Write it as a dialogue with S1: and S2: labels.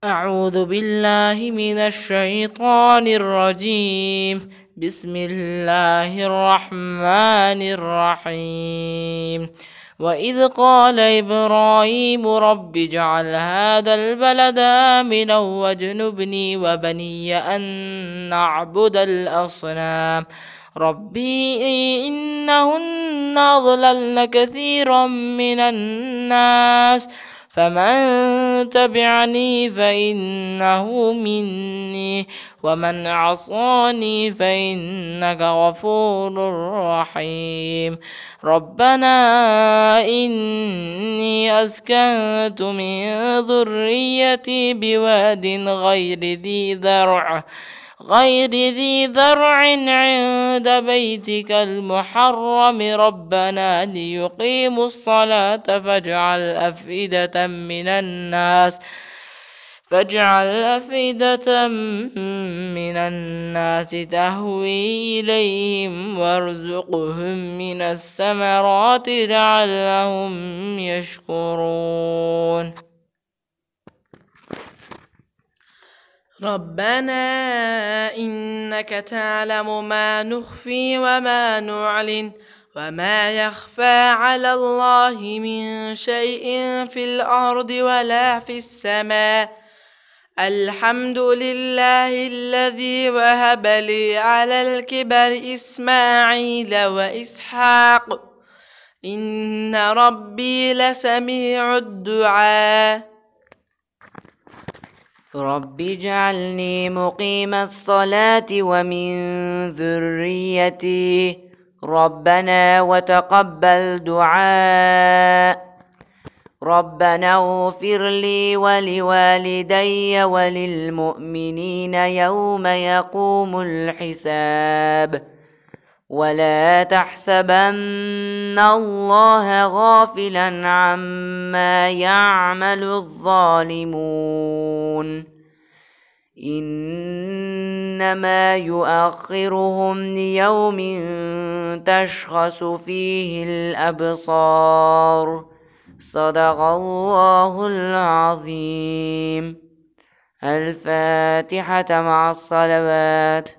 S1: أعوذ بالله من الشيطان الرجيم. بسم الله الرحمن الرحيم. وإذ قال إبراهيم رب اجعل هذا البلد آمنا واجنبني وبني أن نعبد الأصنام ربي إنهن أضللن كثيرا من الناس فمن تبعني فإنه مني ومن عصاني فإنك غفور رحيم. ربنا إني أسكنت من ذريتي بواد غير ذي ذرع عند بيتك المحرم ربنا ليقيموا الصلاة فاجعل أفئدة من الناس تهوي إليهم وارزقهم من الثمرات لعلهم يشكرون.
S2: ربنا إنك تعلم ما نخفي وما نعلن وما يخفى على الله من شيء في الأرض ولا في السماء. الحمد لله الذي وهب لي على الكبر إسماعيل وإسحاق إن ربي لسميع الدعاء.
S3: رب اجعلني مقيم الصلاة ومن ذريتي ربنا وتقبل دعاء. ربنا اغفر لي ولوالدي وللمؤمنين يوم يقوم الحساب. ولا تحسبن الله غافلا عما يعمل الظالمون إنما يؤخرهم ليوم تشخص فيه الأبصار. صدق الله العظيم. الفاتحة مع الصلوات.